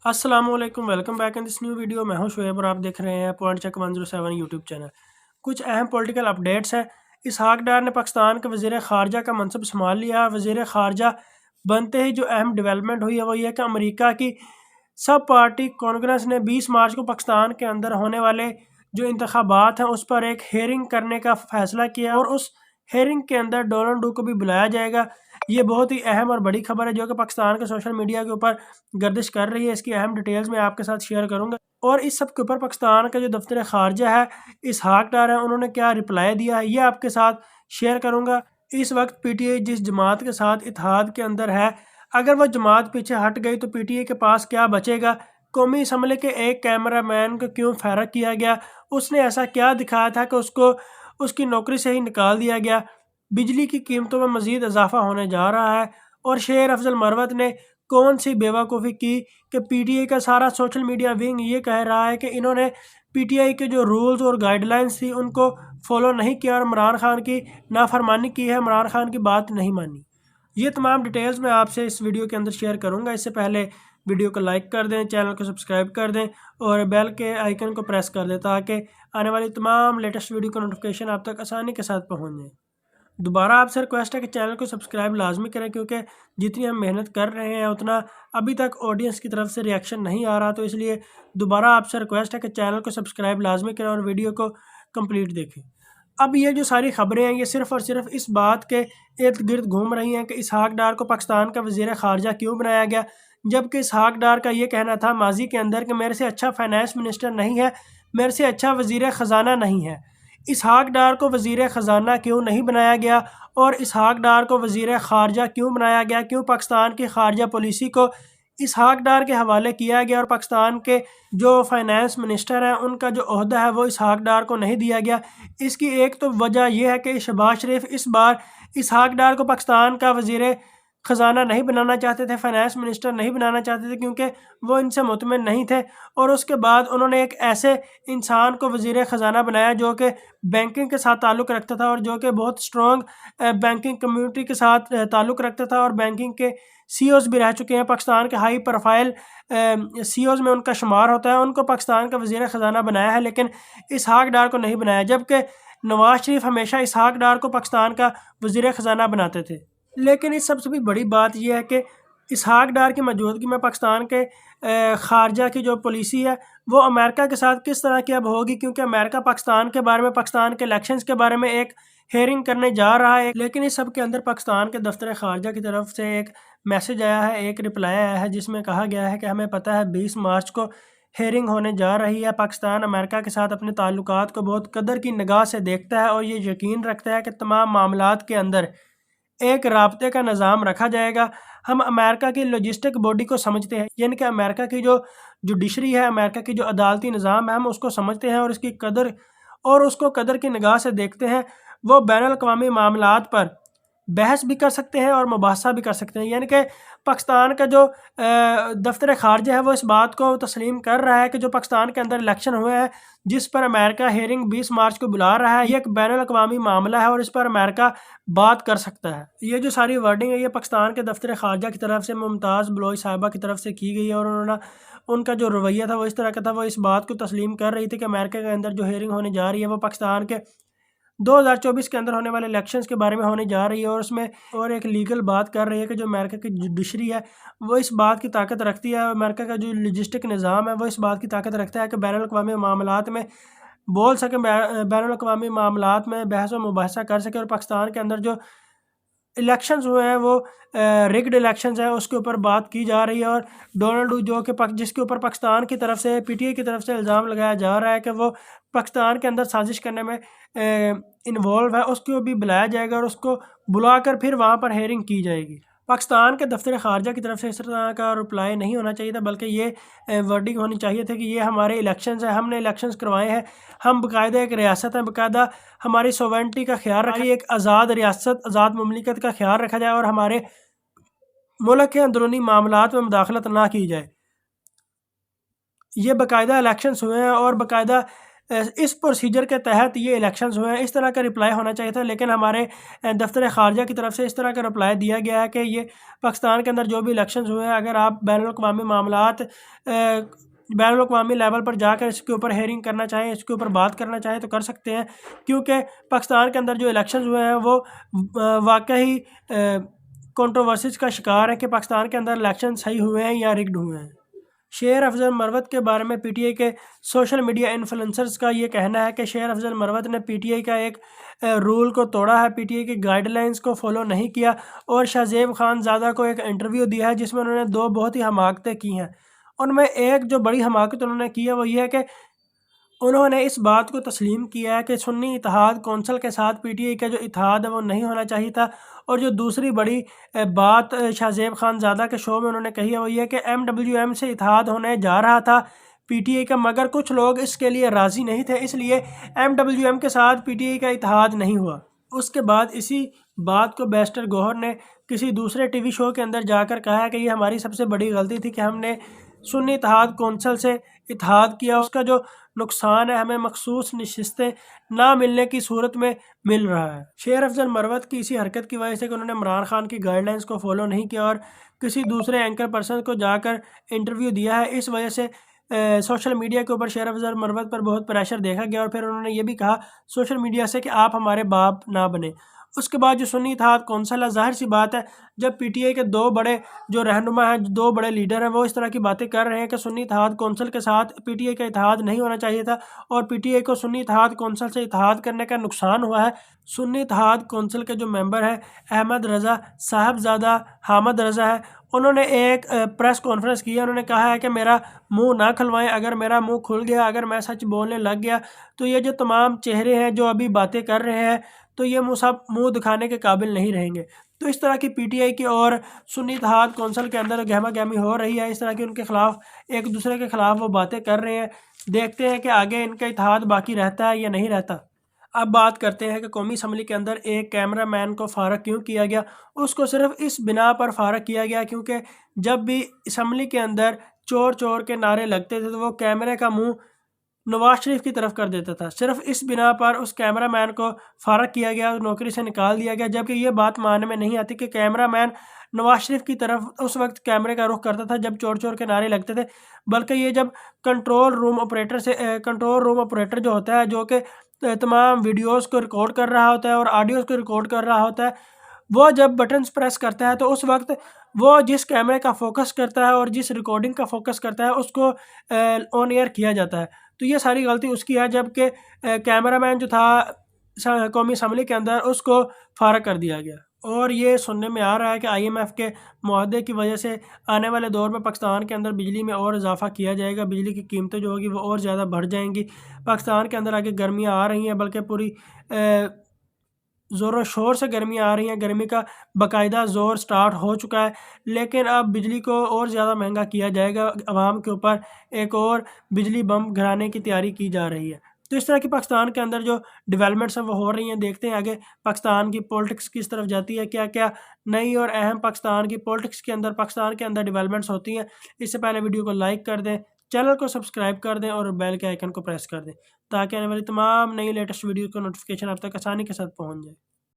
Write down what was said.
السلام علیکم، welcome back in this new video. میں ہوں شعیب اور آپ دیکھ رہے ہیں پوائنٹ چیک 107 یوٹیوب چینل۔ کچھ اہم پولیٹیکل اپڈیٹس ہیں۔ اسحاق ڈار نے پاکستان کے وزیر خارجہ کا منصب سنبھال لیا۔ وزیر خارجہ بنتے ہی جو اہم ڈیولپمنٹ ہوئی ہے وہ یہ کہ امریکہ کی سب پارٹی کانگریس نے 20 مارچ کو پاکستان کے اندر ہونے والے جو انتخابات ہیں اس پر ایک ہیئرنگ کرنے کا فیصلہ کیا اور اس ہیئرنگ کے اندر ڈونلڈ ڈو کو بھی بلایا جائے گا۔ یہ بہت ہی اہم اور بڑی خبر ہے جو کہ پاکستان کے سوشل میڈیا کے اوپر گردش کر رہی ہے۔ اس کی اہم ڈیٹیلز میں آپ کے ساتھ شیئر کروں گا، اور اس سب کے اوپر پاکستان کا جو دفتر خارجہ ہے اسحاق ڈار ہے انہوں نے کیا رپلائی دیا ہے یہ آپ کے ساتھ شیئر کروں گا۔ اس وقت پی ٹی آئی جس جماعت کے ساتھ اتحاد کے اندر ہے، اگر وہ جماعت پیچھے ہٹ گئی تو پی ٹی آئی کے پاس کیا بچے گا؟ قومی اسمبلی کے ایک کیمرہ مین کو کیوں فارغ کیا گیا؟ اس نے ایسا کیا دکھایا تھا کہ اس کی نوکری سے ہی نکال دیا گیا؟ بجلی کی قیمتوں میں مزید اضافہ ہونے جا رہا ہے، اور شیر افضل مروت نے کون سی بیوقوفی کی کہ پی ٹی آئی کا سارا سوشل میڈیا ونگ یہ کہہ رہا ہے کہ انہوں نے پی ٹی آئی کے جو رولز اور گائیڈ لائنز تھی ان کو فالو نہیں کیا اور عمران خان کی نافرمانی کی ہے، عمران خان کی بات نہیں مانی۔ یہ تمام ڈیٹیلز میں آپ سے اس ویڈیو کے اندر شیئر کروں گا۔ اس سے پہلے ویڈیو کو لائک کر دیں، چینل کو سبسکرائب کر دیں اور بیل کے آئیکن کو پریس کر دیں تاکہ آنے والی تمام لیٹسٹ ویڈیو کا نوٹیفیکیشن آپ تک آسانی کے ساتھ پہنچ جائے۔ دوبارہ آپ سے ریکویسٹ ہے کہ چینل کو سبسکرائب لازمی کریں، کیونکہ جتنی ہم محنت کر رہے ہیں اتنا ابھی تک آڈینس کی طرف سے ریاکشن نہیں آ رہا، تو اس لیے دوبارہ آپ سے ریکویسٹ ہے کہ چینل کو سبسکرائب لازمی کریں اور ویڈیو کو کمپلیٹ دیکھیں۔ اب یہ جو ساری خبریں ہیں یہ صرف اور صرف اس بات کے ارد گرد گھوم رہی ہیں کہ اسحاق ڈار کو پاکستان کا وزیر خارجہ کیوں بنایا گیا، جبکہ اسحاق ڈار کا یہ کہنا تھا ماضی کے اندر کہ میرے سے اچھا فائنانس منسٹر نہیں ہے، میرے سے اچھا وزیر خزانہ نہیں ہے۔ اسحاق ڈار کو وزیر خزانہ کیوں نہیں بنایا گیا اور اسحاق ڈار کو وزیر خارجہ کیوں بنایا گیا؟ کیوں پاکستان کی خارجہ پالیسی کو اسحاق ڈار کے حوالے کیا گیا اور پاکستان کے جو فائنانس منسٹر ہیں ان کا جو عہدہ ہے وہ اسحاق ڈار کو نہیں دیا گیا؟ اس کی ایک تو وجہ یہ ہے کہ شہباز شریف اس بار اسحاق ڈار کو پاکستان کا وزیر خزانہ نہیں بنانا چاہتے تھے، فائنانس منسٹر نہیں بنانا چاہتے تھے، کیونکہ وہ ان سے مطمئن نہیں تھے، اور اس کے بعد انہوں نے ایک ایسے انسان کو وزیر خزانہ بنایا جو کہ بینکنگ کے ساتھ تعلق رکھتا تھا اور جو کہ بہت سٹرونگ بینکنگ کمیونٹی کے ساتھ تعلق رکھتا تھا، اور بینکنگ کے سی اوز بھی رہ چکے ہیں، پاکستان کے ہائی پروفائل سی اوز میں ان کا شمار ہوتا ہے، ان کو پاکستان کا وزیر خزانہ بنایا ہے، لیکن اسحاق ڈار کو نہیں بنایا، جبکہ نواز شریف ہمیشہ اسحاق ڈار کو پاکستان کا وزیر خزانہ بناتے تھے۔ لیکن اس سب سے بھی بڑی بات یہ ہے کہ اسحاق ڈار کی موجودگی میں پاکستان کے خارجہ کی جو پالیسی ہے وہ امریکہ کے ساتھ کس طرح کی اب ہوگی، کیونکہ امریکہ پاکستان کے بارے میں، پاکستان کے الیکشنز کے بارے میں ایک ہیئرنگ کرنے جا رہا ہے، لیکن اس سب کے اندر پاکستان کے دفتر خارجہ کی طرف سے ایک میسج آیا ہے، ایک رپلائی آیا ہے جس میں کہا گیا ہے کہ ہمیں پتہ ہے 20 مارچ کو ہیئرنگ ہونے جا رہی ہے۔ پاکستان امریکہ کے ساتھ اپنے تعلقات کو بہت قدر کی نگاہ سے دیکھتا ہے اور یہ یقین رکھتا ہے کہ تمام معاملات کے اندر ایک رابطے کا نظام رکھا جائے گا۔ ہم امریکہ کی لاجسٹک باڈی کو سمجھتے ہیں، یعنی کہ امریکہ کی جو جوڈیشری ہے، امریکہ کی جو عدالتی نظام ہے، ہم اس کو سمجھتے ہیں اور اس کی قدر اور اس کو قدر کی نگاہ سے دیکھتے ہیں۔ وہ بین الاقوامی معاملات پر بحث بھی کر سکتے ہیں اور مباحثہ بھی کر سکتے ہیں، یعنی کہ پاکستان کا جو دفتر خارجہ ہے وہ اس بات کو تسلیم کر رہا ہے کہ جو پاکستان کے اندر الیکشن ہوئے ہیں جس پر امریکہ ہیئرنگ 20 مارچ کو بلا رہا ہے، یہ ایک بین الاقوامی معاملہ ہے اور اس پر امریکہ بات کر سکتا ہے۔ یہ جو ساری ورڈنگ ہے یہ پاکستان کے دفتر خارجہ کی طرف سے ممتاز بلوچ صاحبہ کی طرف سے کی گئی ہے، اور انہوں نے ان کا جو رویہ تھا وہ اس طرح کا تھا، وہ اس بات کو تسلیم کر رہی تھی کہ امریکہ کے اندر جو ہیئرنگ ہونے جا رہی ہے وہ پاکستان کے 2024 کے اندر ہونے والے الیکشنز کے بارے میں ہونے جا رہی ہے، اور اس میں اور ایک لیگل بات کر رہی ہے کہ جو امریکہ کی جوڈیشری ہے وہ اس بات کی طاقت رکھتی ہے، امریکہ کا جو لاجسٹک نظام ہے وہ اس بات کی طاقت رکھتا ہے کہ بین الاقوامی معاملات میں بول سکیں، بین الاقوامی معاملات میں بحث و مباحثہ کر سکے، اور پاکستان کے اندر جو الیکشنز ہوئے ہیں وہ ریگڈ الیکشنز ہیں اس کے اوپر بات کی جا رہی ہے، اور ڈونلڈ ڈو جو کہ جس کے اوپر پاکستان کی طرف سے پی ٹی آئی کی طرف سے الزام لگایا جا رہا ہے کہ وہ پاکستان کے اندر سازش کرنے میں انوالو ہے، اس کو بھی بلایا جائے گا اور اس کو بلا کر پھر وہاں پر ہیئرنگ کی جائے گی۔ پاکستان کے دفتر خارجہ کی طرف سے اس طرح کا رپلائی نہیں ہونا چاہیے تھا، بلکہ یہ ورڈنگ ہونی چاہیے تھی کہ یہ ہمارے الیکشنز ہیں، ہم نے الیکشنز کروائے ہیں، ہم باقاعدہ ایک ریاست ہیں، باقاعدہ ہماری سوورنٹی کا خیال رکھا، ایک آزاد ریاست، آزاد مملکت کا خیال رکھا جائے اور ہمارے ملک کے اندرونی معاملات میں مداخلت نہ کی جائے۔ یہ باقاعدہ الیکشنز ہوئے ہیں اور باقاعدہ اس پروسیجر کے تحت یہ الیکشنز ہوئے ہیں، اس طرح کا رپلائی ہونا چاہیے تھا، لیکن ہمارے دفتر خارجہ کی طرف سے اس طرح کا رپلائی دیا گیا ہے کہ یہ پاکستان کے اندر جو بھی الیکشنز ہوئے ہیں، اگر آپ بین الاقوامی معاملات بین الاقوامی لیول پر جا کر اس کے اوپر ہیئرنگ کرنا چاہیں، اس کے اوپر بات کرنا چاہیں تو کر سکتے ہیں، کیونکہ پاکستان کے اندر جو الیکشنز ہوئے ہیں وہ واقعی کنٹروورسیز کا شکار ہے کہ پاکستان کے اندر الیکشن صحیح ہوئے ہیں یا رگڈ ہوئے ہیں۔ شیر افضل مروت کے بارے میں پی ٹی آئی کے سوشل میڈیا انفلوئنسرز کا یہ کہنا ہے کہ شیر افضل مروت نے پی ٹی آئی کا ایک رول کو توڑا ہے، پی ٹی آئی کی گائیڈ لائنز کو فالو نہیں کیا اور شاہ زیب خان زادہ کو ایک انٹرویو دیا ہے جس میں انہوں نے دو بہت ہی حماقتیں کی ہیں۔ ان میں ایک جو بڑی حماقت انہوں نے کی ہے وہ یہ ہے کہ انہوں نے اس بات کو تسلیم کیا ہے کہ سنی اتحاد کونسل کے ساتھ پی ٹی آئی کا جو اتحاد ہے وہ نہیں ہونا چاہیے تھا، اور جو دوسری بڑی بات شاہ زیب خان زادہ کے شو میں انہوں نے کہی ہے وہ یہ ہے کہ ایم ڈبلیو ایم سے اتحاد ہونے جا رہا تھا پی ٹی آئی کا، مگر کچھ لوگ اس کے لیے راضی نہیں تھے، اس لیے ایم ڈبلیو ایم کے ساتھ پی ٹی آئی کا اتحاد نہیں ہوا۔ اس کے بعد اسی بات کو بیرسٹر گوہر نے کسی دوسرے ٹی وی شو کے اندر جا کر کہا ہے کہ یہ ہماری سب سے بڑی غلطی تھی کہ ہم نے سنی اتحاد کونسل سے اتحاد کیا، اس کا جو نقصان ہے ہمیں مخصوص نشستیں نہ ملنے کی صورت میں مل رہا ہے۔ شیر افضل مروت کی اسی حرکت کی وجہ سے کہ انہوں نے عمران خان کی گائیڈ لائنز کو فالو نہیں کیا اور کسی دوسرے اینکر پرسن کو جا کر انٹرویو دیا ہے، اس وجہ سے سوشل میڈیا کے اوپر شیر افضل مروت پر بہت پریشر دیکھا گیا، اور پھر انہوں نے یہ بھی کہا سوشل میڈیا سے کہ آپ ہمارے باپ نہ بنے۔ اس کے بعد جو سنی اتحاد کونسل ہے، ظاہر سی بات ہے جب پی ٹی آئی کے دو بڑے جو رہنما ہیں، دو بڑے لیڈر ہیں، وہ اس طرح کی باتیں کر رہے ہیں کہ سنی اتحاد کونسل کے ساتھ پی ٹی آئی کا اتحاد نہیں ہونا چاہیے تھا اور پی ٹی آئی کو سنی اتحاد کونسل سے اتحاد کرنے کا نقصان ہوا ہے۔ سنی اتحاد کونسل کے جو ممبر ہیں احمد رضا صاحبزادہ حامد رضا ہے، انہوں نے ایک پریس کانفرنس کی ہے، انہوں نے کہا ہے کہ میرا منہ نہ کھلوائیں، اگر میرا منہ کھل گیا، اگر میں سچ بولنے لگ گیا تو یہ جو تمام چہرے ہیں جو ابھی باتیں کر رہے ہیں تو یہ منہ دکھانے کے قابل نہیں رہیں گے۔ تو اس طرح کی پی ٹی آئی کی اور سنی اتحاد کونسل کے اندر گہما گہمی ہو رہی ہے، اس طرح کی ان کے خلاف ایک دوسرے کے خلاف وہ باتیں کر رہے ہیں، دیکھتے ہیں کہ آگے ان کا اتحاد باقی رہتا ہے یا نہیں رہتا۔ اب بات کرتے ہیں کہ قومی اسمبلی کے اندر ایک کیمرہ مین کو فارغ کیوں کیا گیا۔ اس کو صرف اس بنا پر فارغ کیا گیا کیونکہ جب بھی اسمبلی کے اندر چور چور کے نعرے لگتے تھے تو وہ کیمرے کا منہ نواز شریف کی طرف کر دیتا تھا، صرف اس بنا پر اس کیمرہ مین کو فارغ کیا گیا، نوکری سے نکال دیا گیا، جبکہ یہ بات ماننے میں نہیں آتی کہ کیمرہ مین نواز شریف کی طرف اس وقت کیمرے کا رخ کرتا تھا جب چور چور کے نعرے لگتے تھے، بلکہ یہ جب کنٹرول روم آپریٹر جو ہوتا ہے، جو کہ تمام ویڈیوز کو ریکارڈ کر رہا ہوتا ہے اور آڈیوز کو ریکارڈ کر رہا ہوتا ہے، وہ جب بٹنز پریس کرتا ہے تو اس وقت وہ جس کیمرے کا فوکس کرتا ہے اور جس ریکارڈنگ کا فوکس کرتا ہے اس کو آن ایئر کیا جاتا ہے۔ تو یہ ساری غلطی اس کی ہے، جبکہ کیمرہ مین جو تھا قومی اسمبلی کے اندر اس کو فارغ کر دیا گیا، اور یہ سننے میں آ رہا ہے کہ آئی ایم ایف کے معاہدے کی وجہ سے آنے والے دور میں پاکستان کے اندر بجلی میں اور اضافہ کیا جائے گا، بجلی کی قیمتیں جو ہوگی وہ اور زیادہ بڑھ جائیں گی، پاکستان کے اندر آگے گرمیاں آ رہی ہیں، بلکہ پوری زور و شور سے گرمیاں آ رہی ہیں، گرمی کا باقاعدہ زور سٹارٹ ہو چکا ہے، لیکن اب بجلی کو اور زیادہ مہنگا کیا جائے گا، عوام کے اوپر ایک اور بجلی بم گرانے کی تیاری کی جا رہی ہے۔ تو اس طرح کی پاکستان کے اندر جو ڈیولپمنٹس ہیں وہ ہو رہی ہیں، دیکھتے ہیں آگے پاکستان کی پولیٹکس کس طرف جاتی ہے، کیا کیا نئی اور اہم پاکستان کی پولیٹکس کے اندر پاکستان کے اندر ڈیولپمنٹس ہوتی ہیں۔ اس سے پہلے ویڈیو کو لائک کر دیں، چینل کو سبسکرائب کر دیں اور بیل کے آئیکن کو پریس کر دیں تاکہ آنے والی تمام نئی لیٹسٹ ویڈیو کو نوٹیفیکیشن آپ تک آسانی کے ساتھ پہنچ جائے۔